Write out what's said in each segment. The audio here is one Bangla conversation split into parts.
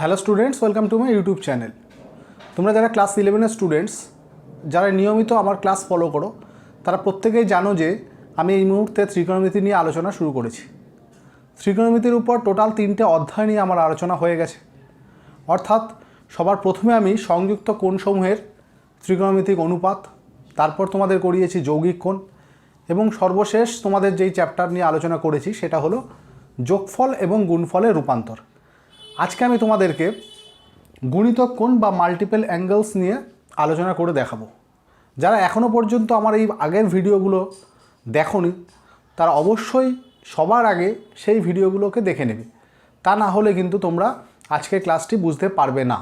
Hello students, welcome to my YouTube channel. তোমরা যারা ক্লাস 11-এর স্টুডেন্টস, যারা নিয়মিত আমার ক্লাস ফলো করো, তারা প্রত্যেকেই জানো যে আমি এই মুহূর্তে ত্রিকোণমিতি নিয়ে আলোচনা শুরু করেছি। ত্রিকোণমিতির উপর টোটাল 3টে অধ্যায় নিয়ে আমার আলোচনা হয়ে গেছে। অর্থাৎ সবার প্রথমে আমি সংযুক্ত কোণসমূহের ত্রিকোণমিতিক অনুপাত, তারপর তোমাদের করিয়েছি যৌগিক কোণ, এবং সর্বশেষ তোমাদের যেই চ্যাপ্টার নিয়ে আলোচনা করেছি সেটা হলো যোগফল এবং গুণফলের রূপান্তর। আজকে আমি তোমাদেরকে গুণিতক কোণ বা মাল্টিপল অ্যাঙ্গেলস নিয়ে আলোচনা করে দেখাবো। যারা এখনও পর্যন্ত আমার এই আগের ভিডিওগুলো দেখোনি, তারা অবশ্যই সবার আগে সেই ভিডিওগুলোকে দেখে নেবে। তা না হলে কিন্তু তোমরা আজকের ক্লাসটি বুঝতে পারবে না।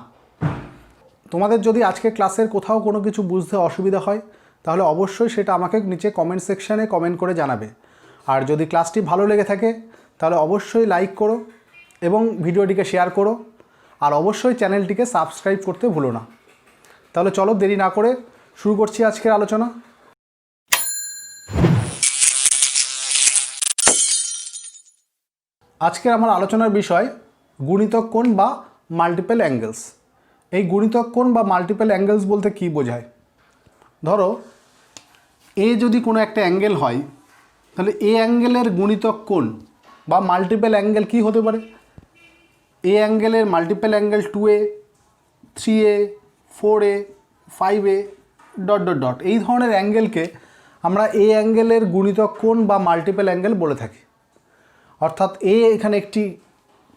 তোমাদের যদি আজকের ক্লাসের কোথাও কোনো কিছু বুঝতে অসুবিধা হয়, তাহলে অবশ্যই সেটা আমাকে নিচে কমেন্ট সেকশানে কমেন্ট করে জানাবে। আর যদি ক্লাসটি ভালো লেগে থাকে তাহলে অবশ্যই লাইক করো এবং ভিডিওটিকে শেয়ার করো, আর অবশ্যই চ্যানেলটিকে সাবস্ক্রাইব করতে ভুলো না। তাহলে চলো দেরি না করে শুরু করছি আজকের আলোচনা। আজকের আমার আলোচনার বিষয় গুণিতক কোণ বা মাল্টিপল অ্যাঙ্গেলস। এই গুণিতক কোণ বা মাল্টিপল অ্যাঙ্গেলস বলতে কী বোঝায়? ধরো এ যদি কোনো একটা অ্যাঙ্গেল হয়, তাহলে এ অ্যাঙ্গেলের গুণিতক কোণ বা মাল্টিপল অ্যাঙ্গেল কী হতে পারে? এ অ্যাঙ্গেলের multiple angle 2a, 3a, 4a, 5a dot dot dot, এই ধরনের অ্যাঙ্গেলকে আমরা এ অ্যাঙ্গেলের গুণিতক কোণ বা মাল্টিপল অ্যাঙ্গেল বলে থাকি। অর্থাৎ এ এখানে একটি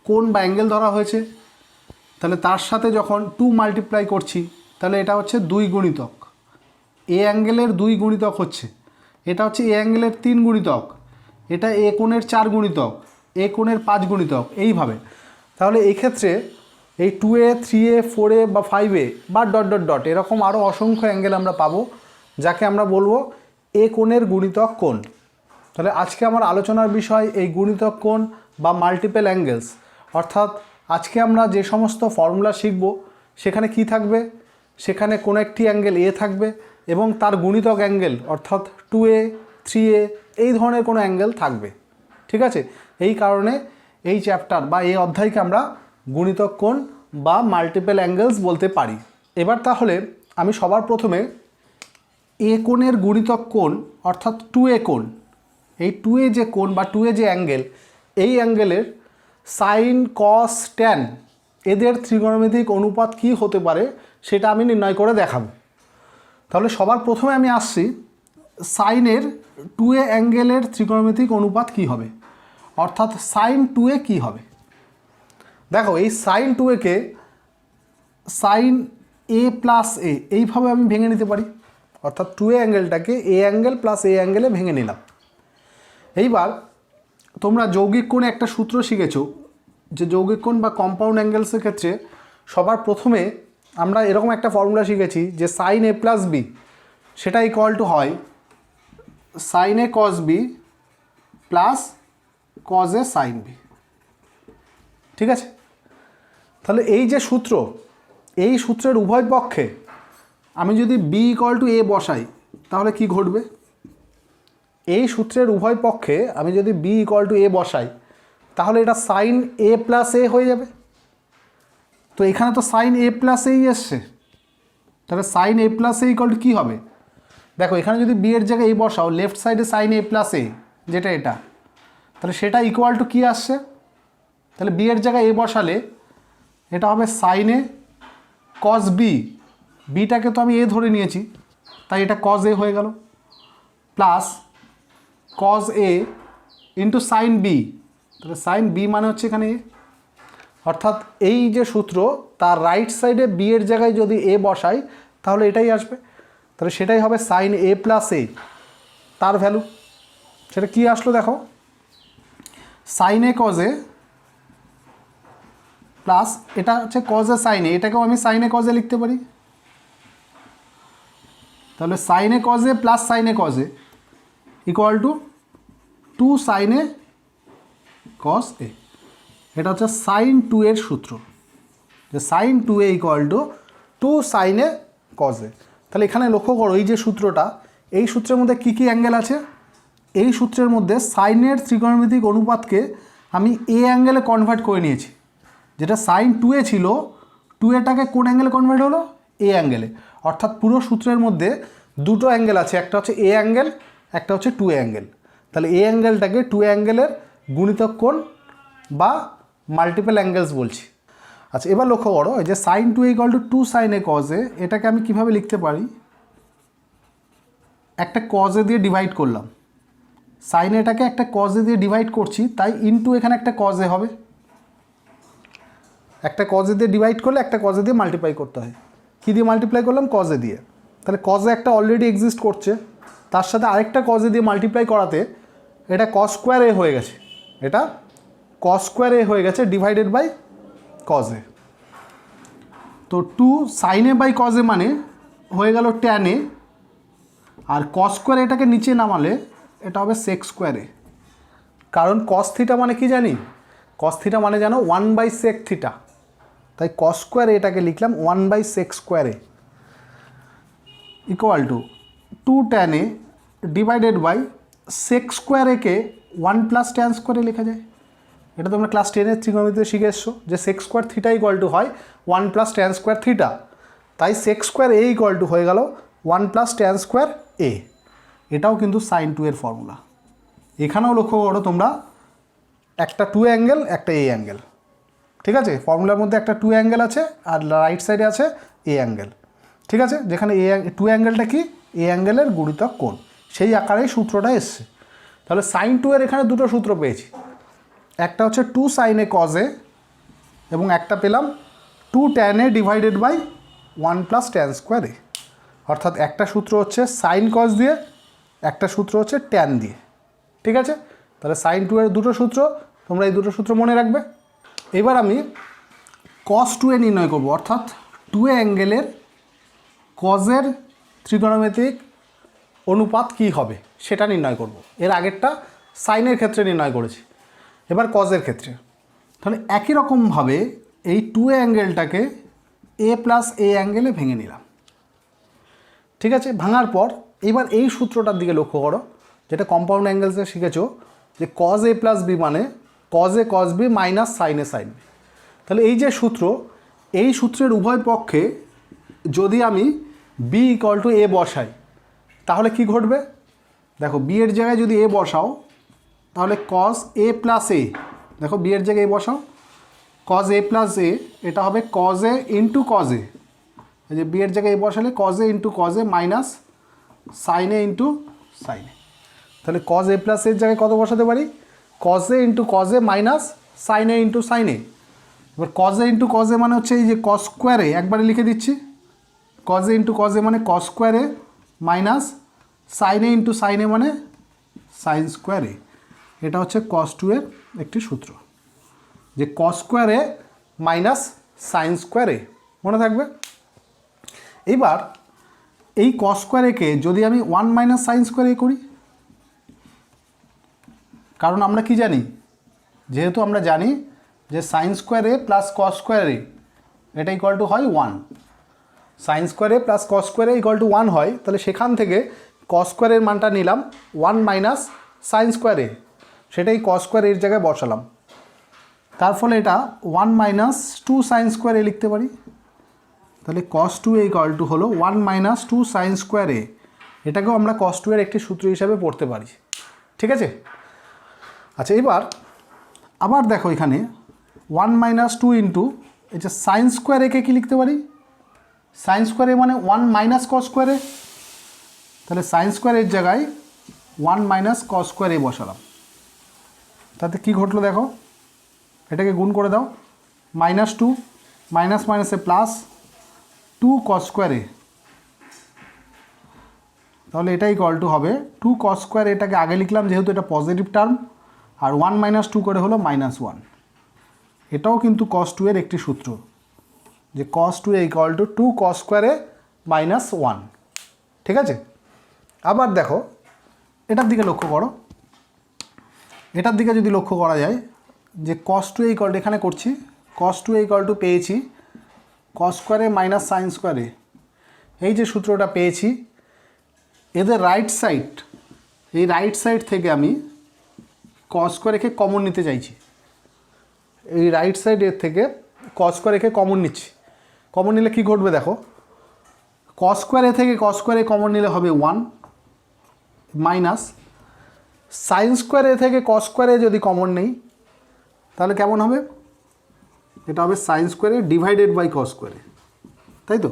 কোণ বা অ্যাঙ্গেল ধরা হয়েছে, তাহলে তার সাথে যখন 2 মাল্টিপ্লাই করছি তাহলে এটা হচ্ছে 2 গুণিতক। এ অ্যাঙ্গেলের 2 গুণিতক হচ্ছে, এটা হচ্ছে এ অ্যাঙ্গেলের 3 গুণিতক, এটা এ কোণের 4 গুণিতক, এ কোণের 5 গুণিতক, এইভাবে। তাহলে এই ক্ষেত্রে এই 2a, 3a, 4a বা 5a বা ডট ডট ডট এরকম আরও অসংখ্য অ্যাঙ্গেল আমরা পাবো, যাকে আমরা বলবো এ কোণের গুণিতক কোণ। তাহলে আজকে আমার আলোচনার বিষয় এই গুণিতক কোণ বা মাল্টিপল অ্যাঙ্গেলস। অর্থাৎ আজকে আমরা যে সমস্ত ফর্মুলা শিখব সেখানে কি থাকবে? সেখানে কোনো একটি অ্যাঙ্গেল এ থাকবে এবং তার গুণিতক অ্যাঙ্গেল অর্থাৎ 2a, 3a এই ধরনের কোনো অ্যাঙ্গেল থাকবে। ঠিক আছে? এই কারণে এই চ্যাপ্টার বা এই অধ্যায়কে আমরা গুণিতক কোণ বা মাল্টিপল অ্যাঙ্গেলস বলতে পারি। এবার তাহলে আমি সবার প্রথমে এ কোণের গুণিতক কোণ অর্থাৎ 2a কোণ, এই 2a যে কোণ বা 2a যে অ্যাঙ্গেল, এই অ্যাঙ্গেলের সাইন, কস, ট্যান এদের ত্রিকোণমিতিক অনুপাত কী হতে পারে সেটা আমি নির্ণয় করে দেখাবো। তাহলে সবার প্রথমে আমি আসছি সাইনের 2a অ্যাঙ্গেলের ত্রিকোণমিতিক অনুপাত কী হবে, অর্থাৎ সাইন 2a কী হবে। দেখো এই সাইন 2aকে সাইন a প্লাস এ এইভাবে আমি ভেঙে নিতে পারি। অর্থাৎ 2a অ্যাঙ্গেলটাকে এ অ্যাঙ্গেল প্লাস এ অ্যাঙ্গেলে ভেঙে নিলাম। এইবার তোমরা যৌগিক কোণে একটা সূত্র শিখেছো, যে যৌগিক কোণ বা কম্পাউন্ড অ্যাঙ্গেলসের ক্ষেত্রে সবার প্রথমে আমরা এরকম একটা ফর্মুলা শিখেছি যে সাইন a প্লাস বি সেটা ইকুয়াল টু হয় sine a cos B plus cos A sine B. ঠিক আছে? তাহলে এই যে সূত্র, এই সূত্রের উভয় পক্ষে আমি যদি বি ইকুয়াল টু এ বসাই তাহলে কি ঘটবে? এই সূত্রের উভয় পক্ষে আমি যদি বি ইকুয়াল টু এ বসাই তাহলে এটা সাইন এ প্লাস এ হয়ে যাবে। তো এখানে তো সাইন এ প্লাস এই এসছে, তাহলে sine a plus a equal to কী হবে? দেখো এখানে যদি বি এর জায়গায় এ বসাও, লেফট সাইডে সাইন এ প্লাস এ যেটা এটা, তাহলে সেটা ইকুয়াল টু কী আসছে? তাহলে বি এর জায়গায় এ বসালে এটা হবে সাইন এ কস বি, বিটাকে তো আমি এ ধরে নিয়েছি তাই এটা কজ এ হয়ে গেল, প্লাস কজ এ ইন্টু সাইন বি, তাহলে সাইন বি মানে হচ্ছে এখানে এ। অর্থাৎ এই যে সূত্র তার রাইট সাইডে বি এর জায়গায় যদি এ বসাই তাহলে এটাই আসবে, তাহলে সেটাই হবে সাইন এ প্লাস এ, তার ভ্যালু সেটা কি আসলো দেখো, সাইন এ কজ এ প্লাস এটা হচ্ছে কজ এ সাইন এ, এটাকেও আমি সাইন এ কজ এ লিখতে পারি। তাহলে sine A cos A plus sine A cos a equal to 2 sine a cos a. এটা হচ্ছে সাইন 2 এর সূত্র, যে sine 2a equal to 2 sine A cos a. তাহলে এখানে লক্ষ্য করো এই যে সূত্রটা, এই সূত্রের মধ্যে কী কী অ্যাঙ্গেল আছে? এই সূত্রের মধ্যে সাইনের ত্রিকোণমিতিক অনুপাতকে আমি এ অ্যাঙ্গেলে কনভার্ট করে নিয়েছি। যেটা সাইন 2a ছিল 2aটাকে কোন অ্যাঙ্গেলে কনভার্ট হলো এ অ্যাঙ্গেলে। অর্থাৎ পুরো সূত্রের মধ্যে দুটো অ্যাঙ্গেল আছে, একটা হচ্ছে এ অ্যাঙ্গেল, একটা হচ্ছে 2a অ্যাঙ্গেল। তাহলে এ অ্যাঙ্গেলটাকে 2a অ্যাঙ্গেলের গুণিতক কোণ বা মাল্টিপল অ্যাঙ্গেলস বলছি। আচ্ছা এবার লক্ষ্য করো এই যে sine 2a = 2 sin a cos a, এটাকে আমি কিভাবে লিখতে পারি, একটা cos a দিয়ে ডিভাইড করলাম, সাইন এটাকে একটা cos a দিয়ে ডিভাইড করছি, তাই ইনটু এখানে একটা cos a হবে। একটা cos a দিয়ে ডিভাইড করলে একটা cos a দিয়ে মাল্টিপ্লাই করতে হয়। কী দিয়ে মাল্টিপ্লাই করলাম? cos a দিয়ে। তাহলে cos a একটা অলরেডি এক্সিস্ট করছে, তার সাথে আরেকটা cos a দিয়ে মাল্টিপ্লাই করাতে এটা cos স্কোয়ার a হয়ে গেছে, এটা cos স্কোয়ার a হয়ে গেছে ডিভাইডেড বাই cos a। তো 2 sin a by cos a মানে হয়ে গেল tan a, আর cos স্কোয়ার এটাকে নিচে নামালে এটা হবে sec স্কোয়ার a। কারণ cos থিটা মানে কি জানি? cos থিটা মানে জানো 1/sec থিটা, তাই cos স্কোয়ার এটাকে লিখলাম 1/sec square a equal to 2 tan a divided by sec square a কে 1 + tan স্কোয়ার a লেখা যায়। এটা তোমরা ক্লাস 10-এর ত্রিকোণমিতিতে শিখে এসছো যে sec square theta equal to হয় 1 + tan স্কোয়ার থিটা, তাই sec square a equal two হয়ে গেল 1 + tan স্কোয়ার a। এটাও কিন্তু সাইন 2 এর ফর্মুলা। এখানেও লক্ষ্য করো তোমরা, একটা 2 অ্যাঙ্গেল একটা এ অ্যাঙ্গেল, ঠিক আছে? ফর্মুলার মধ্যে একটা 2 অ্যাঙ্গেল আছে আর রাইট সাইডে আছে এ অ্যাঙ্গেল, ঠিক আছে? যেখানে 2 অ্যাঙ্গেলটা কি এ অ্যাঙ্গেলের গুণিতক কোণ, সেই আকারেই সূত্রটা এসছে। তাহলে সাইন 2 এর এখানে দুটো সূত্র পেয়েছি, একটা হচ্ছে 2 sin a cos a এবং একটা পেলাম 2 tan a divided by 1 + tan square a। অর্থাৎ একটা সূত্র হচ্ছে সাইন cos দিয়ে, একটা সূত্র হচ্ছে tan দিয়ে, ঠিক আছে? তাহলে সাইন 2 এর দুটো সূত্র, তোমরা এই দুটো সূত্র মনে রাখবে। এবার আমি cos 2a নির্ণয় করব, অর্থাৎ 2a অ্যাঙ্গেলের কজের ত্রিকোণমিতিক অনুপাত কি হবে সেটা নির্ণয় করব। এর আগেরটা সাইনের ক্ষেত্রে নির্ণয় করেছি, এবার কজের ক্ষেত্রে। তাহলে একই রকমভাবে এই 2a অ্যাঙ্গেলটাকে a + a অ্যাঙ্গেলে ভেঙে নিলাম, ঠিক আছে? ভাঙার পর এবার এই সূত্রটার দিকে লক্ষ্য করো, যেটা কম্পাউন্ড অ্যাঙ্গেলসে শিখেছো, যে cos a + b মানে cos a cos b minus sin a sin b। তাহলে এই যে সূত্র, এই সূত্রের উভয় পক্ষে যদি আমি b = a বসাই তাহলে কি ঘটবে? দেখো b এর জায়গায় যদি a বসাও তাহলে cos a + a, দেখো b এর জায়গায় a বসাও, cos a + a এটা হবে cos a * cos a, এই যে b এর জায়গায় a বসালে cos a * cos a minus sin a * sin a। তাহলে cos a + a এর জায়গায় কত বসাতে পারি? cos a * cos a minus sin a * sin a। এবার cos a * cos a মানে হচ্ছে এই যে cos স্কোয়ার a, একবারে লিখে দিচ্ছি, cos a * cos a মানে cos square a minus sin a * sin a মানে sin স্কোয়ার a। এটা হচ্ছে cos 2 এর একটি সূত্র, যে cos square a minus sin square a, মনে থাকবে। এইবার এই cos স্কোয়ার a কে যদি আমি 1 - sin স্কোয়ার a করি, কারণ আমরা কি জানি, যেহেতু আমরা জানি যে sin square a + cos square a এটা ইকুয়াল টু হয় 1, sin square a + cos square a equal to 1 হয়, তাহলে সেখান থেকে cos স্কোয়ার এর মানটা নিলাম 1 - sin স্কোয়ার a, সেটাই cos স্কোয়ার এর জায়গায় বসালাম। তার ফলে এটা 1 - 2 sin স্কোয়ার a লিখতে পারি। তাহলে cos 2a ইকুয়াল টু হলো 1 - 2 sin স্কোয়ার a, এটাকেও আমরা cos 2 এর একটি সূত্র হিসাবে পড়তে পারি, ঠিক আছে? আচ্ছা এবার আবার দেখো এখানে 1 - 2 ইন্টু এই যে sin স্কোয়ার a কে কী লিখতে পারি? sin স্কোয়ার a মানে 1 - cos স্কোয়ার a, তাহলে sin স্কোয়ার এর জায়গায় 1 - cos স্কোয়ার a বসালাম। তাতে কি ঘটলো দেখো, এটাকে গুণ করে দাও, -2 মাইনাস মাইনাসে প্লাস 2 cos স্কোয়ার a, তাহলে এটা ইকুয়াল টু হবে 2 cos স্কোয়ার, এটাকে আগে লিখলাম যেহেতু এটা পজিটিভ টার্ম, আর 1 - 2 করে হলো -1। এটাও কিন্তু cos 2 এর একটি সূত্র, যে cos 2a equal to 2 cos square a -1, ঠিক আছে? আবার দেখো এটার দিকে লক্ষ্য করো, এটার দিকে যদি লক্ষ্য করা যায় যে cos 2a ইকুয়াল টু, এখানে করছি cos 2a ইকুয়াল টু পেয়েছি cos square a minus sine square a, এই যে সূত্রটা পেয়েছি, এদের রাইট সাইড, এই রাইট সাইড থেকে আমি cos square a K common নিতে চাইছি, এই রাইট সাইডের থেকে কস স্কোয়ার একে কমন নিচ্ছি, কমন নিলে কী ঘটবে দেখো, কস স্কোয়ার এ থেকে কস স্কোয়ার এ কমন নিলে হবে 1 মাইনাস সাইন স্কোয়ার এ থেকে কস স্কোয়ার এ যদি কমন নেই তাহলে কেমন হবে, এটা হবে sine square a divided by cos square a, তাই তো।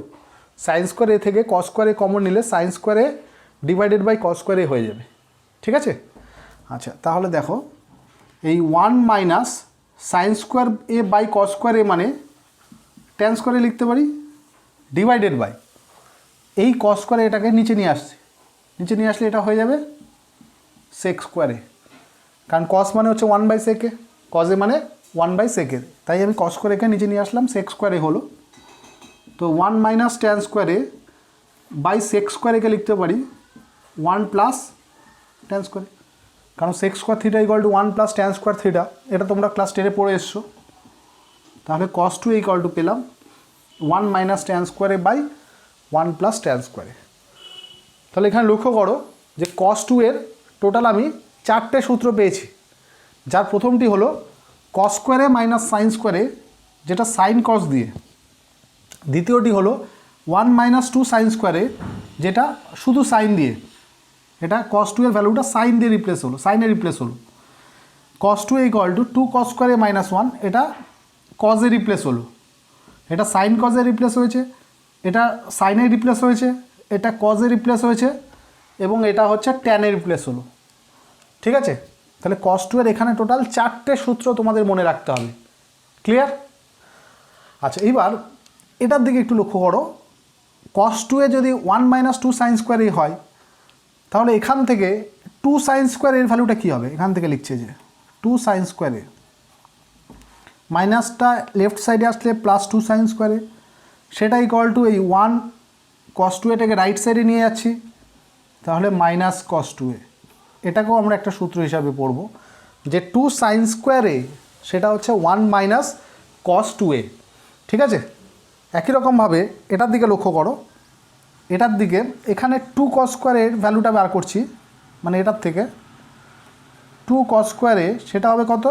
সাইন স্কোয়ার এ থেকে কস স্কোয়ার এ কমন নিলে sine square a divided by cos square a হয়ে যাবে, ঠিক আছে। আচ্ছা তাহলে দেখো এই 1 minus sine square a by cos square a মানে ট্যান স্কোয়ারে লিখতে পারি ডিভাইডেড বাই এই কস স্কোয়ারে এটাকে নিচে নিয়ে আসছে, নিচে নিয়ে আসলে এটা হয়ে যাবে সেক স্কোয়ারে, কারণ কস মানে হচ্ছে 1 বাই সেকে, কস এ মানে 1 বাই সেকের, তাই আমি কস স্কোয়ার একে নিচে নিয়ে আসলাম, সেক স্কোয়ারে হলো। তো 1 minus tan square A by sec square একে লিখতে পারি 1 প্লাস ট্যান স্কোয়ারে, কারণ sec square theta equal to 1 plus tan square theta, এটা তোমরা ক্লাস 10-এ পড়ে এসছো। তাহলে কস 2 ইকুয়াল টু পেলাম 1 minus tan square A by 1 plus tan square A. তাহলে এখানে লক্ষ্য করো যে কস 2 এর টোটাল আমি 4টে সূত্র পেয়েছি, যার প্রথমটি হলো কস স্কোয়ারে মাইনাস সাইন স্কোয়ারে, যেটা সাইন কস দিয়ে। দ্বিতীয়টি হলো 1 মাইনাস 2 সাইন স্কোয়ারে, যেটা শুধু সাইন দিয়ে, এটা কস 2 এর ভ্যালুটা সাইন দিয়ে রিপ্লেস হলো, সাইনে রিপ্লেস হলো। কস 2 ইকুয়াল টু 2 কস স্কোয়ারে মাইনাস 1, এটা কজে রিপ্লেস হলো, এটা সাইন কজে রিপ্লেস হয়েছে, এটা সাইনে রিপ্লেস হয়েছে, এটা কজে রিপ্লেস হয়েছে এবং এটা হচ্ছে ট্যানে রিপ্লেস হলো, ঠিক আছে। তাহলে কস 2 এর এখানে টোটাল 4টে সূত্র তোমাদের মনে রাখতে হবে, ক্লিয়ার। আচ্ছা এবার এটার দিকে একটু লক্ষ্য করো, কস 2 এ যদি 1 মাইনাস 2 সাইন স্কোয়ারই হয় তাহলে এখান থেকে 2 সাইন স্কোয়ার এর ভ্যালুটা কী হবে, এখান থেকে লিখছে যে 2 সাইন স্কোয়ারে, মাইনাসটা লেফট সাইডে আসলে প্লাস 2 সাইন স্কোয়ারে, সেটা ইকুয়াল টু এই 1 কস 2 এটাকে রাইট সাইডে নিয়ে যাচ্ছি, তাহলে মাইনাস কস 2 এ, এটাকেও আমরা একটা সূত্র হিসাবে পড়ব যে 2 সাইন স্কোয়ারে সেটা হচ্ছে 1 মাইনাস কস 2 এ, ঠিক আছে। একই রকমভাবে এটার দিকে লক্ষ্য করো, এটার দিকে এখানে 2 কস স্কোয়ারের ভ্যালুটা বার করছি, মানে এটার থেকে 2 কস স্কোয়ারে সেটা হবে কত,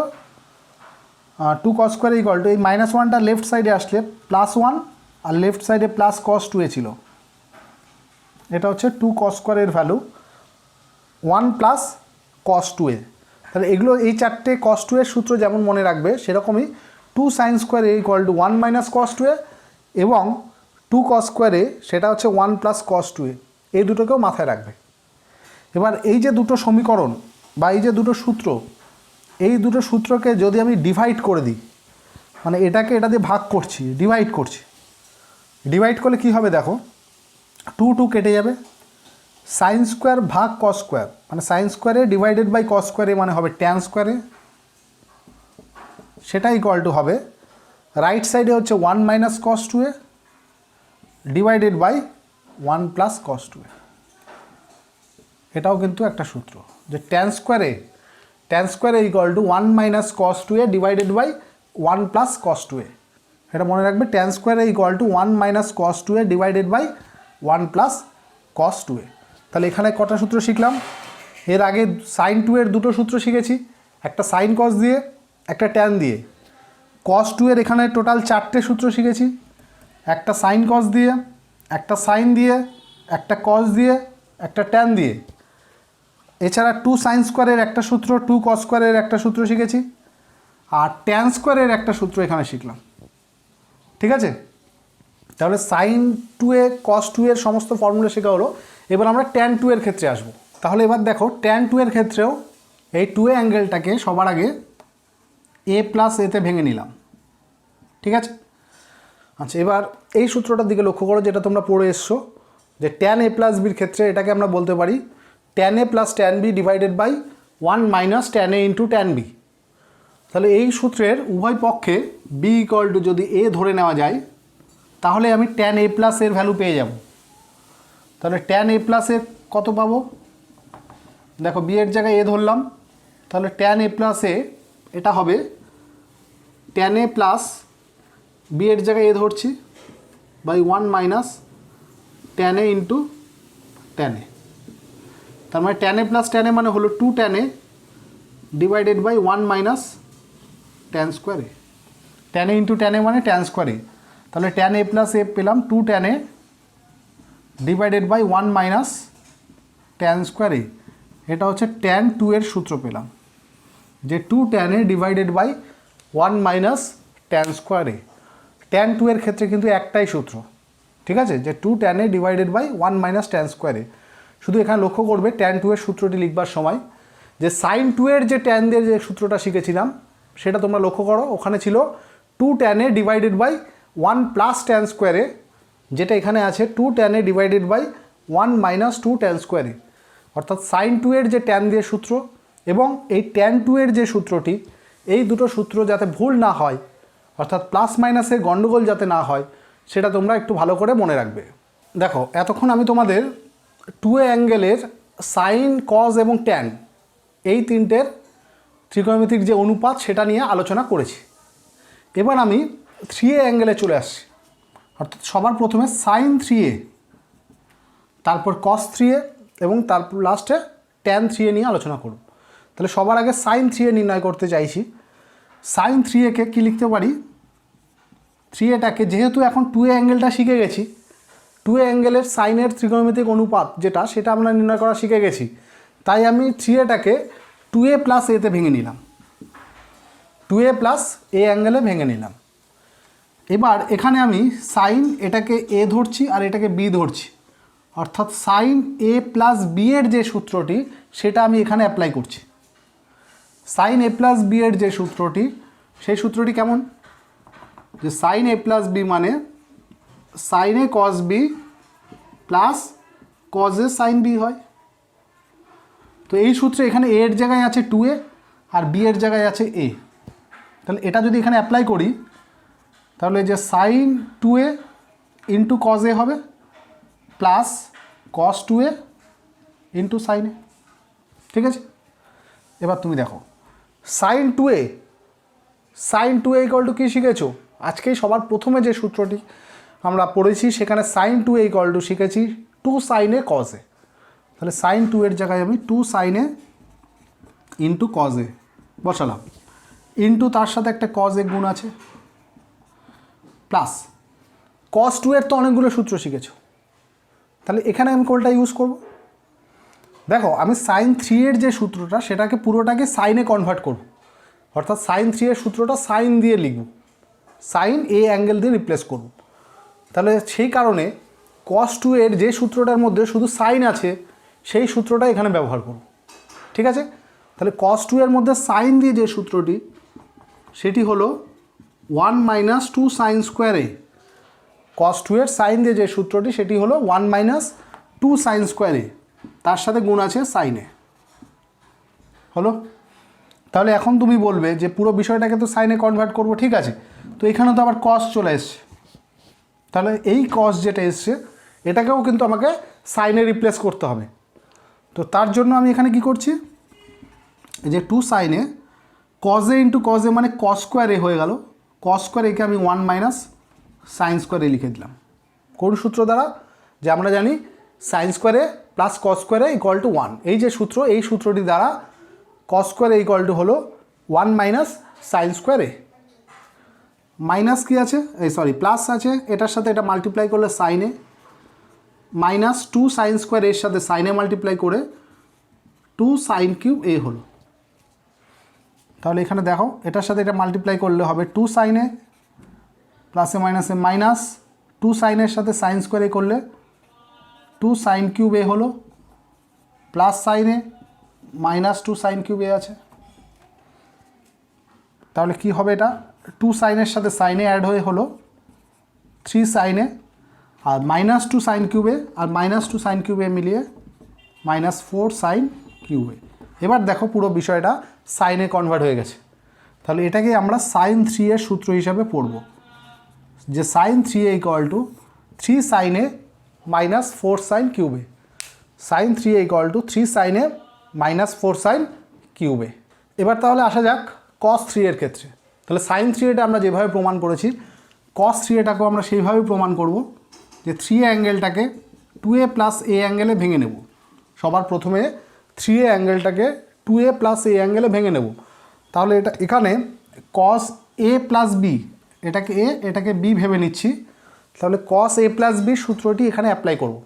2 কস স্কোয়ার ইকুয়াল টু এই মাইনাস 1টা লেফট সাইডে আসলে প্লাস 1 আর লেফট সাইডে প্লাস কস 2 এ ছিল, এটা হচ্ছে 2 কস স্কোয়ারের ভ্যালু 1 প্লাস কস 2 এ। তাহলে এগুলো এই 4টে কস 2 এর সূত্র যেমন মনে রাখবে সেরকমই 2 sine square equal to 1 minus cos 2 এ এবং 2 কস স্কোয়ারে সেটা হচ্ছে 1 প্লাস কস 2 এ, এই দুটোকেও মাথায় রাখবে। এবার এই যে দুটো সমীকরণ বা এই যে দুটো সূত্র, এই দুটো সূত্রকে যদি আমি ডিভাইড করে দিই, মানে এটাকে এটা দিয়ে ভাগ করছি, ডিভাইড করছি, ডিভাইড করলে কি হবে দেখো, 2 2 কেটে যাবে, সাইন স্কোয়ার ভাগ কস স্কোয়ার, মানে সাইন স্কোয়ারে ডিভাইডেড বাই কস স্কোয়ারে মানে হবে ট্যান স্কোয়ারে, সেটা ইকুয়াল টু হবে রাইট সাইডে হচ্ছে 1 minus cos 2 A divided by 1 plus cos 2 A. এটাও কিন্তু একটা সূত্র যে tan square A equal to 1 minus cos 2 A divided by 1 plus cos 2 A, এটা মনে রাখবে, tan square A equal to 1 minus cos 2 A divided by 1 plus cos 2 A. তাহলে এখানে কটা সূত্র শিখলাম, এর আগে সাইন 2 এর দুটো সূত্র শিখেছি, একটা সাইন কস দিয়ে একটা ট্যান দিয়ে। কস 2 এর এখানে টোটাল 4টে সূত্র শিখেছি, একটা সাইন কস দিয়ে, একটা সাইন দিয়ে, একটা কস দিয়ে, একটা ট্যান দিয়ে। এছাড়া 2 সাইন স্কোয়ারের একটা সূত্র, 2 কস স্কোয়ারের একটা সূত্র শিখেছি, আর ট্যান স্কোয়ারের একটা সূত্র এখানে শিখলাম, ঠিক আছে। তাহলে সাইন 2 এ কস 2 এর সমস্ত ফর্মুলা শেখা হলো। এবার আমরা ট্যান 2 এর ক্ষেত্রে আসবো। তাহলে এবার দেখো ট্যান 2 এর ক্ষেত্রেও এই 2a অ্যাঙ্গেলটাকে সবার আগে a প্লাস এতে ভেঙে নিলাম, ঠিক আছে। আচ্ছা এবার এই সূত্রটার দিকে লক্ষ্য করো, যেটা তোমরা পড়ে এসছো যে ট্যান a প্লাস বির ক্ষেত্রে এটাকে আমরা বলতে পারি tan a plus tan b divided by 1 minus tan a into tan b। তাহলে এই সূত্রের উভয় পক্ষে b ইকুয়াল টু যদি a ধরে নেওয়া যায় তাহলে আমি ট্যান a প্লাস এর ভ্যালু পেয়ে যাব। তাহলে ট্যান a প্লাস এর কত পাবো, দেখো b এর জায়গায় a ধরলাম, তাহলে ট্যান a প্লাস এ এটা হবে ট্যান a প্লাস b এর জায়গায় a ধরছি by 1 minus tan a into tan a। তার মানে tan a plus tan a মানে হলো 2 tan a divided by 1 minus tan square a। tan a into tan a মানে tan স্কোয়ার a, তাহলে tan a প্লাস a পেলাম 2 tan a divided by 1 minus tan square a, এটা হচ্ছে tan 2 এর সূত্র পেলাম, যে 2 tan a divided by 1 minus tan square a। tan 2 এর ক্ষেত্রে কিন্তু একটাই সূত্র, ঠিক আছে, যে 2 tan a divided by 1 minus tan square a। শুধু এখানে লক্ষ্য করবে tan 2 এর সূত্রটি লিখবার সময় যে sin 2 এর যে tan দিয়ে যে সূত্রটা শিখেছিলাম সেটা তোমরা লক্ষ্য করো, ওখানে ছিল 2 tan a divided by 1 plus tan square a, যেটা এখানে আছে 2 tan a divided by 1 minus 2 tan square a। অর্থাৎ sin 2 এর যে tan দিয়ে সূত্র এবং এই tan 2 এর যে সূত্রটি, এই দুটো সূত্র যাতে ভুল না হয়, অর্থাৎ প্লাস মাইনাসের গণ্ডগোল যাতে না হয়, সেটা তোমরা একটু ভালো করে মনে রাখবে। দেখো, এতক্ষণ আমি তোমাদের 2a অ্যাঙ্গেলের সাইন, কজ এবং ট্যান এই তিনটের ত্রিকোণমিতিক যে অনুপাত সেটা নিয়ে আলোচনা করেছি। এবার আমি 3a অ্যাঙ্গেলে চলে আসছি, অর্থাৎ সবার প্রথমে সাইন 3a, তারপর কস 3a এবং তারপর লাস্টে ট্যান 3a নিয়ে আলোচনা করব। তাহলে সবার আগে সাইন 3a নির্ণয় করতে চাইছি। সাইন 3a-কে কী লিখতে পারি, 3a-টাকে যেহেতু এখন 2a অ্যাঙ্গেলটা শিখে গেছি, 2a অ্যাঙ্গেলের সাইনের ত্রিকোণমিতিক অনুপাত সেটা আমরা নির্ণয় করা শিখে গেছি, তাই আমি 3a-টাকে 2a প্লাস a-তে ভেঙে নিলাম, 2a প্লাস a অ্যাঙ্গেলে ভেঙে নিলাম। এবার এখানে আমি সাইন এটাকে a ধরছি আর এটাকে b ধরছি, অর্থাৎ সাইন a প্লাস b এর যে সূত্রটি সেটা আমি এখানে অ্যাপ্লাই করছি। সাইন a প্লাস b এর যে সূত্রটি, সেই সূত্রটি কেমন, যে সাইন a প্লাস b মানে sine a cos b plus cos a sine b হয়। তো এই সূত্রে এখানে a এর জায়গায় আছে 2a আর b এর জায়গায় আছে a, তাহলে এটা যদি এখানে অ্যাপ্লাই করি তাহলে যে sine 2a into cos a হবে plus cos 2a into sine a, ঠিক আছে। এবার তুমি দেখো সাইন 2a ইকুয়াল টু কী শিখেছো, আজকেই সবার প্রথমে যে সূত্রটি আমরা পড়েছি সেখানে সাইন 2a ইকুয়াল টু শিখেছি 2 সাইন a কজ a, তাহলে সাইন 2 এর জায়গায় আমি 2 sine a into cos a বসালাম, ইন্টু তার সাথে একটা কজ a গুণ আছে, প্লাস কস 2 এর তো অনেকগুলো সূত্র শিখেছো, তাহলে এখানে আমি কোনটা ইউজ করব, দেখো আমি সাইন 3 এর যে সূত্রটা সেটাকে পুরোটাকে সাইনে কনভার্ট করব, অর্থাৎ সাইন 3 এর সূত্রটা সাইন দিয়ে লিখব, সাইন a অ্যাঙ্গেল দিয়ে রিপ্লেস করব। তাহলে সেই কারণে কস 2 এর যে সূত্রটার মধ্যে শুধু সাইন আছে সেই সূত্রটা এখানে ব্যবহার করব, ঠিক আছে। তাহলে কস 2 এর মধ্যে সাইন দিয়ে যে সূত্রটি সেটি হলো 1 মাইনাস 2 সাইন স্কোয়ার a, কস 2 এর সাইন দিয়ে যে সূত্রটি সেটি হলো 1 মাইনাস 2 সাইন স্কোয়ার a, তার সাথে গুণ আছে সাইন a, হলো। তাহলে এখন তুমি বলবে যে পুরো বিষয়টাকে তো সাইনে কনভার্ট করব, ঠিক আছে, তো এখানে তো আবার কস চলে এসছে, তাহলে এই কস যেটা এসছে এটাকেও কিন্তু আমাকে সাইনে রিপ্লেস করতে হবে। তো তার জন্য আমি এখানে কি করছি, যে 2 সাইনে cos a into cos a মানে কস স্কোয়ার a হয়ে গেল, কস স্কোয়ার একে আমি 1 মাইনাস সাইন স্কোয়ার a লিখে দিলাম। কোন সূত্র দ্বারা, যে আমরা জানি sine square a plus cos square a equal to 1, এই যে সূত্র, এই সূত্রটি দ্বারা cos square a equal to হলো 1 minus sine square a, minus কি আছে, প্লাস আছে, এটার সাথে এটা মাল্টিপ্লাই করলে sine a, minus 2 sine square এর সাথে সাইন a মাল্টিপ্লাই করে 2 সাইন কিউব a হলো। তাহলে এখানে দেখো এটার সাথে এটা মাল্টিপ্লাই করলে হবে 2 সাইন a প্লাসে মাইনাসে মাইনাস 2 সাইনের সাথে সাইন স্কোয়ার a করলে 2 সাইন কিউব a হলো, plus sign a minus 2 sine cube a আছে। তাহলে কি হবে, এটা 2 সাইনের সাথে সাইন a অ্যাড হয়ে হলো 3 সাইন a, আর মাইনাস 2 সাইন কিউব a আর মাইনাস 2 সাইন কিউব a মিলিয়ে মাইনাস 4 সাইন কিউব a। এবার দেখো পুরো বিষয়টা সাইনে কনভার্ট হয়ে গেছে। তাহলে এটাকে আমরা সাইন 3 এর সূত্র হিসাবে পড়ব, যে sine 3a equal to 3 sine a minus 4 sine cube a, sine 3a equal to 3 sine a minus 4 sine cube a। এবার তাহলে আসা যাক কস 3 এর ক্ষেত্রে। তাহলে সাইন 3a আমরা যেভাবে প্রমাণ করেছি, কস 3aটাকেও আমরা সেইভাবেই প্রমাণ করব, যে 3a অ্যাঙ্গেলটাকে 2a প্লাস a অ্যাঙ্গেলে ভেঙে নেব। সবার প্রথমে 3a অ্যাঙ্গেলটাকে 2a প্লাস a অ্যাঙ্গেলে ভেঙে নেব। তাহলে এটা এখানে কস a প্লাস b এটাকে এ এটাকে বি ভেবে নিচ্ছি, তাহলে কস এ প্লাস বি সূত্রটি এখানে অ্যাপ্লাই করব।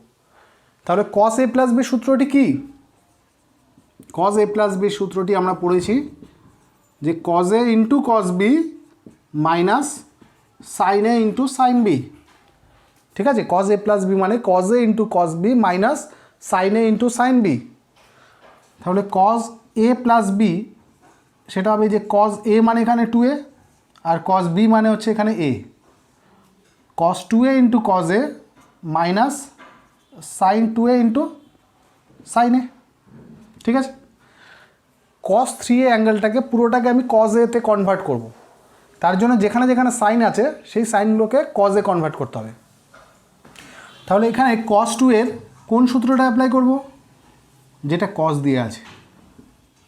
তাহলে কস এ প্লাস বি সূত্রটি কি? কস এ প্লাস বি সূত্রটি আমরা পড়েছি যে cos A into cos b minus sine a into sine B. ঠিক আছে, কজ এ প্লাস বি মানে cos A into cos b minus sine a into sine B. তাহলে কজ এ প্লাস বি সেটা হবে যে কজ এ মানে এখানে 2a আর কজ বি মানে হচ্ছে এখানে a, cos 2a into cos a minus sine 2a into sine a. ঠিক আছে, কস 3a অ্যাঙ্গেলটাকে পুরোটাকে আমি কজ এতে কনভার্ট করব। তার জন্য যেখানে যেখানে সাইন আছে সেই সাইনগুলোকে কজ এ কনভার্ট করতে হবে। তাহলে এখানে কস 2 এর কোন সূত্রটা অ্যাপ্লাই করব? যেটা কস দিয়ে আছে,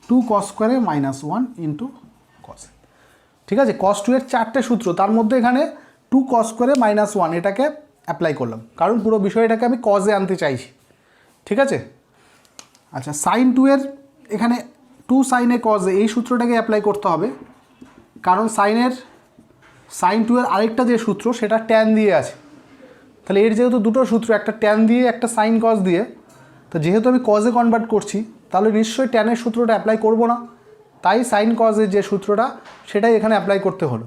2 cos স্কোয়ারে মাইনাস 1 ইন্টু কস। ঠিক আছে, কস 2 এর 4টে সূত্র, তার মধ্যে এখানে 2 cos স্কোয়ারে মাইনাস 1 এটাকে অ্যাপ্লাই করলাম, কারণ পুরো বিষয়টাকে আমি কজে আনতে চাইছি। ঠিক আছে, আচ্ছা সাইন 2 এর এখানে 2 সাইনে কজে এই সূত্রটাকে অ্যাপ্লাই করতে হবে, কারণ সাইন 2 এর আরেকটা যে সূত্র সেটা ট্যান দিয়ে আছে। তাহলে এর যেহেতু দুটো সূত্র, একটা ট্যান দিয়ে একটা সাইন কজ দিয়ে, তো যেহেতু আমি কজে কনভার্ট করছি তাহলে নিশ্চয়ই ট্যানের সূত্রটা অ্যাপ্লাই করব না, তাই সাইন কজের যে সূত্রটা সেটাই এখানে অ্যাপ্লাই করতে হলো।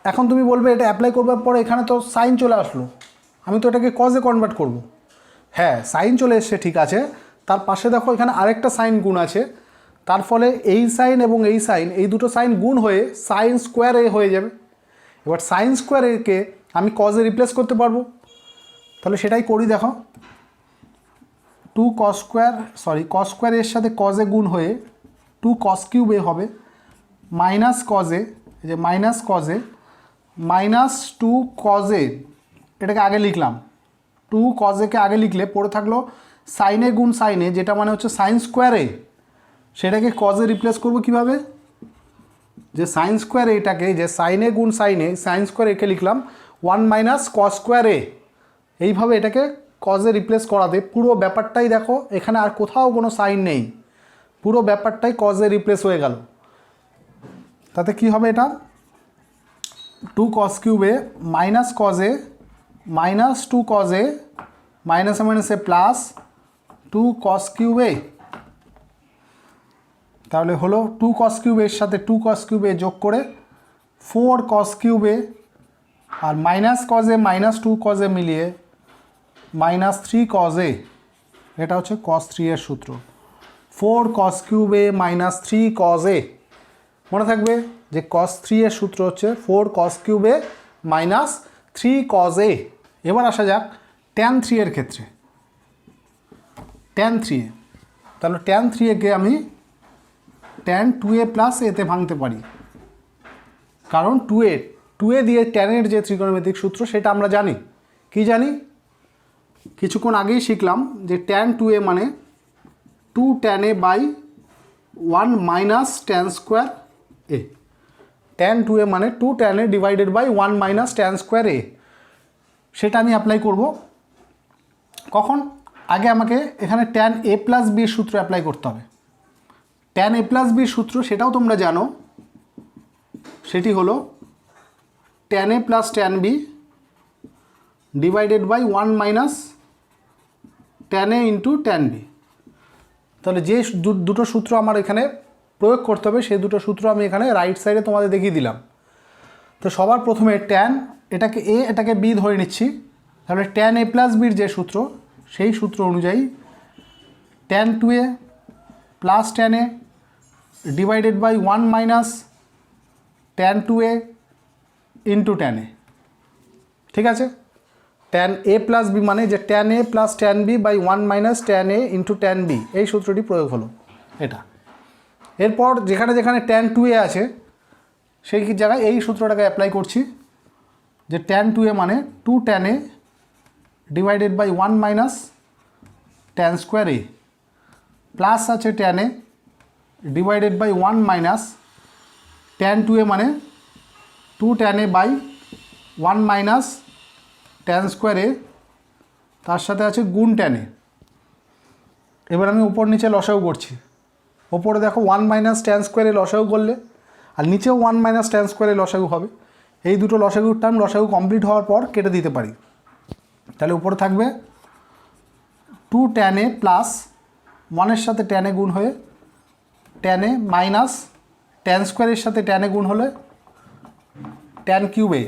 এখন তুমি বলবে এটা অ্যাপ্লাই করবার পরে এখানে তো সাইন চলে আসলো, আমি তো এটাকে কজে কনভার্ট করব। হ্যাঁ, সাইন চলে এসছে ঠিক আছে, তার পাশে দেখো এখানে আরেকটা সাইন গুণ আছে, তার ফলে এই সাইন এবং এই সাইন, এই দুটো সাইন গুণ হয়ে সাইন স্কোয়ার এ হয়ে যাবে। এবার সাইন স্কোয়ার একে আমি কজে রিপ্লেস করতে পারবো, তাহলে সেটাই করি। দেখো 2 cos স্কোয়ার এর সাথে কজে গুণ হয়ে 2 cos কিউব এ হবে, মাইনাস কজে, এই যে মাইনাস কজে মাইনাস 2 কজে, এটাকে আগে লিখলাম, 2 কজেকে আগে লিখলে পড়ে থাকলো সাইনে গুণ সাইনে, যেটা মানে হচ্ছে সাইন স্কোয়ারে, সেটাকে কজে রিপ্লেস করবো কিভাবে? যে সাইন স্কোয়ার এটাকে, যে সাইনে গুণ সাইনে, সাইন স্কোয়ার একে লিখলাম 1 মাইনাস কস স্কোয়ার এ, এইভাবে এটাকে কজে রিপ্লেস করাতে পুরো ব্যাপারটাই দেখো এখানে আর কোথাও কোনো সাইন নেই, পুরো ব্যাপারটাই কজে রিপ্লেস হয়ে গেল। তাতে কি হবে? এটা 2 cos কিউবে মাইনাস কজে মাইনাস 2 কজে মাইনাসে মাইনাসে প্লাস 2 cos কিউবে, তাহলে হলো 2 cos কিউবের সাথে 2 cos কিউবে যোগ করে 4 cos কিউবে, আর মাইনাস কজে মাইনাস 2 কজে মিলিয়ে মাইনাস 3 কজে, এটা হচ্ছে cos 3 এর সূত্র। 4 cos কিউবে মাইনাস 3 কজে, মনে থাকবে যে cos 3 এর সূত্র হচ্ছে 4 cos কিউবে মাইনাস 3 কজে। এবার আসা যাক tan 3 এর ক্ষেত্রে। tan 3 তাহলে tan 3 একে আমি tan 2a প্লাস এতে ভাঙতে পারি, কারণ 2a দিয়ে tan এর যে ত্রিকোণমিতিক সূত্র সেটা আমরা জানি। কি জানি? কিছুক্ষণ আগেই শিখলাম যে tan 2a মানে 2 tan a by 1 minus tan square a। tan 2a মানে 2 tan a divided by 1 minus tan square a, সেটা আমি অ্যাপ্লাই করব। কখন? আগে আমাকে এখানে tan a প্লাস b সূত্র অ্যাপ্লাই করতে হবে। tan a প্লাস b সূত্র সেটাও তোমরা জানো, সেটি হলো tan a plus tan b divided by 1 minus tan a into tan b। তাহলে যে দুটো সূত্র আমার এখানে প্রয়োগ করতে হবে সেই দুটো সূত্র আমি এখানে রাইট সাইডে তোমাদের দেখিয়ে দিলাম। তো সবার প্রথমে tan এটাকে a এটাকে b ধরে নিচ্ছি, তাহলে tan a প্লাস বির যে সূত্র সেই সূত্র অনুযায়ী tan 2a plus tan a divided by 1 minus tan 2a into tan a। ঠিক আছে, tan a প্লাস বি মানে যে tan a plus tan b by 1 minus tan a into tan b, এই সূত্রটি প্রয়োগ হলো এটা। এরপর যেখানে যেখানে tan 2a আছে সেই জায়গায় এই সূত্রটাকে অ্যাপ্লাই করছি, যে tan 2a মানে 2 tan a divided by 1 minus tan square a, plus আছে tan a divided by 1 minus tan 2a মানে 2 tan a by 1 minus tan square a, তার সাথে আছে গুণ tan a। এবার আমি উপর নিচে লসাগু করছি। ওপরে দেখো 1 মাইনাস tan স্কোয়ারে লসাগু করলে আর নিচেও 1 মাইনাস tan স্কোয়ারে লসাগু হবে, এই দুটো লসাগুর টার্ম লসাগু কমপ্লিট হওয়ার পর কেটে দিতে পারি। তাহলে উপরে থাকবে 2 tan a প্লাস 1-এর সাথে tan a গুণ হয়ে tan a মাইনাস tan স্কোয়ারের সাথে tan a গুণ হলে tan cube a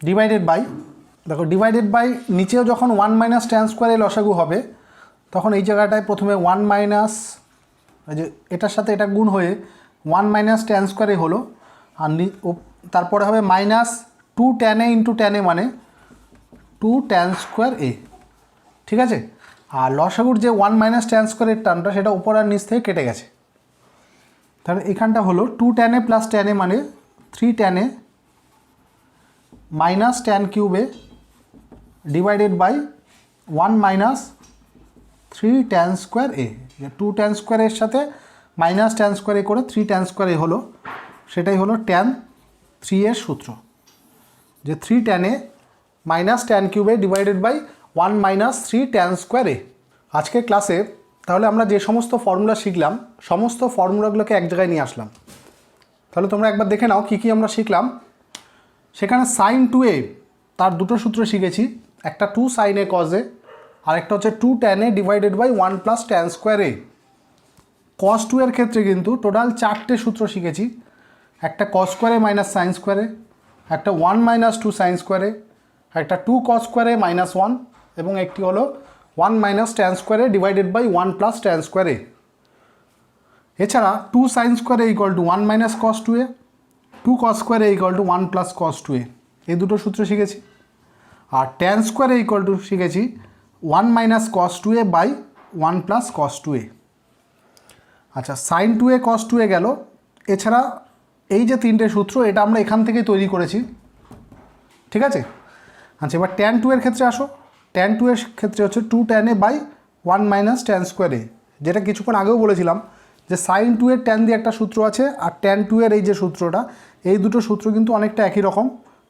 divided by, দেখো ডিভাইডেড বাই নিচেও যখন 1 মাইনাস tan স্কোয়ারে লসাগু হবে তখন এই জায়গাটায় প্রথমে 1 মাইনাস, যে এটার সাথে এটা গুণ হয়ে 1 মাইনাস tan স্কোয়ারে হলো, আর তারপরে হবে minus 2 tan a into tan a মানে 2 tan স্কোয়ার a, ঠিক আছে। আর লসাগুর যে 1 মাইনাস tan স্কোয়ারের টার্মটা সেটা উপর আর নিচ থেকে কেটে গেছে। তাহলে এখানটা হলো 2 tan a plus tan a মানে 3 tan a minus tan cube a divided by 1 minus 3 tan square a, যে 2 tan স্কোয়ারের সাথে মাইনাস tan স্কোয়ার a করে 3 tan স্কোয়ার a হলো, সেটাই হলো tan 3 এর সূত্র, যে 3 tan a minus tan cube a divided by 1 minus 3 tan square a। আজকের ক্লাসে তাহলে আমরা যে সমস্ত ফর্মুলা শিখলাম সমস্ত ফর্মুলাগুলোকে এক জায়গায় নিয়ে আসলাম। তাহলে তোমরা একবার দেখে নাও কী কী আমরা শিখলাম। সেখানে sin 2a তার দুটো সূত্র শিখেছি, একটা 2 sin a cos a আর একটা হচ্ছে 2 tan a divided by 1 plus tan square a। cos 2 এর ক্ষেত্রে কিন্তু টোটাল 4টে সূত্র শিখেছি, একটা cos square a minus sine square a, একটা 1 মাইনাস 2 সাইন স্কোয়ার a, একটা 2 cos স্কোয়ার a মাইনাস 1 এবং একটি হলো 1 minus tan square a divided by 1 plus tan square a। এছাড়া 2 sine square a equal to 1 minus cos 2a, 2 cos square a equal to 1 plus cos 2a, এই দুটো সূত্র শিখেছি। আর tan square a equal to শিখেছি 1 minus cos 2a by 1 plus cos 2a। আচ্ছা, sin 2a cos 2a গেল। এছাড়া এই যে তিনটে সূত্র এটা আমরা এখান থেকেই তৈরি করেছি, ঠিক আছে। আচ্ছা, এবার tan 2 এর ক্ষেত্রে আসো। tan 2 এর ক্ষেত্রে হচ্ছে 2 tan a by 1 minus tan square a, যেটা কিছুক্ষণ আগেও বলেছিলাম যে sin 2 এর tan দিয়ে একটা সূত্র আছে আর tan 2 এর এই যে সূত্রটা, এই দুটো সূত্র কিন্তু অনেকটা একই রকম,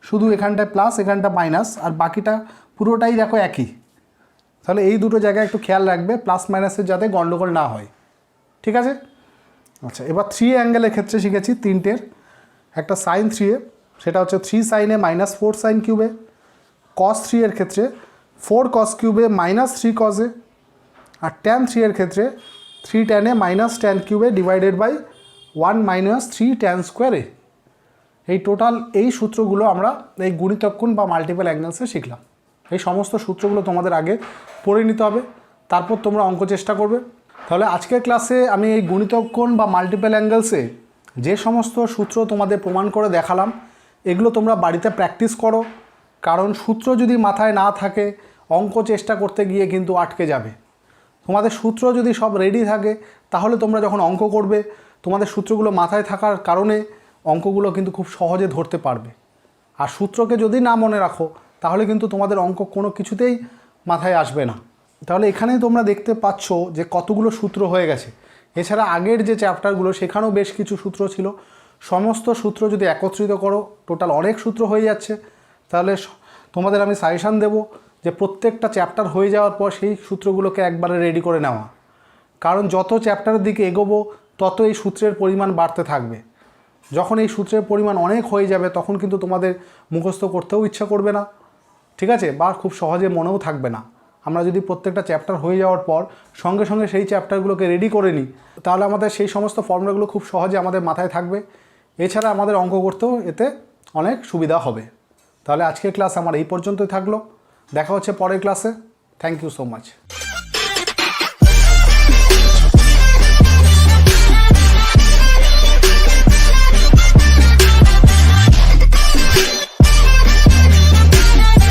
শুধু এখানটায় প্লাস এখানটা মাইনাস আর বাকিটা পুরোটাই দেখো একই। তাহলে এই দুটো জায়গায় একটু খেয়াল রাখবে প্লাস মাইনাসের যাতে গন্ডগোল না হয়, ঠিক আছে। আচ্ছা, এবার 3 অ্যাঙ্গেলের ক্ষেত্রে শিখেছি তিনটের, একটা sin 3a সেটা হচ্ছে 3 sin a minus 4 sin cube a, cos 3 এর ক্ষেত্রে 4 cos cube a minus 3 cos a, আর tan 3 এর ক্ষেত্রে 3 tan a minus tan cube a divided by 1 minus 3 tan square a। এই টোটাল এই সূত্রগুলো আমরা এই গুণিতক কোণ বা মাল্টিপল অ্যাঙ্গেলসে শিখলাম। এই সমস্ত সূত্রগুলো তোমাদের আগে পড়ে নিতে হবে, তারপর তোমরা অঙ্ক চেষ্টা করবে। তাহলে আজকের ক্লাসে আমি এই গুণিতক কোণ বা মাল্টিপল অ্যাঙ্গেলসে যে সমস্ত সূত্র তোমাদের প্রমাণ করে দেখালাম এগুলো তোমরা বাড়িতে প্র্যাকটিস করো, কারণ সূত্র যদি মাথায় না থাকে অঙ্ক চেষ্টা করতে গিয়ে কিন্তু আটকে যাবে। তোমাদের সূত্র যদি সব রেডি থাকে তাহলে তোমরা যখন অঙ্ক করবে তোমাদের সূত্রগুলো মাথায় থাকার কারণে অঙ্কগুলো কিন্তু খুব সহজে ধরতে পারবে। আর সূত্রকে যদি না মনে রাখো তাহলে কিন্তু তোমাদের অঙ্ক কোনো কিছুতেই মাথায় আসবে না। তাহলে এখানেই তোমরা দেখতে পাচ্ছ যে কতগুলো সূত্র হয়ে গেছে। এছাড়া আগের যে চ্যাপ্টারগুলো সেখানেও বেশ কিছু সূত্র ছিল, সমস্ত সূত্র যদি একত্রিত করো টোটাল অনেক সূত্র হয়ে যাচ্ছে। তাহলে তোমাদের আমি সাজেশান দেবো যে প্রত্যেকটা চ্যাপ্টার হয়ে যাওয়ার পর সেই সূত্রগুলোকে একবারে রেডি করে নেওয়া, কারণ যত চ্যাপ্টারের দিকে এগোবো তত এই সূত্রের পরিমাণ বাড়তে থাকবে। যখন এই সূত্রের পরিমাণ অনেক হয়ে যাবে তখন কিন্তু তোমাদের মুখস্থ করতেও ইচ্ছা করবে না, ঠিক আছে, বা খুব সহজে মনেও থাকবে না। আমরা যদি প্রত্যেকটা চ্যাপ্টার হয়ে যাওয়ার পর সঙ্গে সঙ্গে সেই চ্যাপ্টারগুলোকে রেডি করে নিই তাহলে আমাদের সেই সমস্ত ফর্মুলাগুলো খুব সহজে আমাদের মাথায় থাকবে। এছাড়া আমাদের অঙ্ক করতেও এতে অনেক সুবিধা হবে। তাহলে আজকের ক্লাস আমার এই পর্যন্তই থাকলো, দেখা হচ্ছে পরের ক্লাসে। Thank you so much.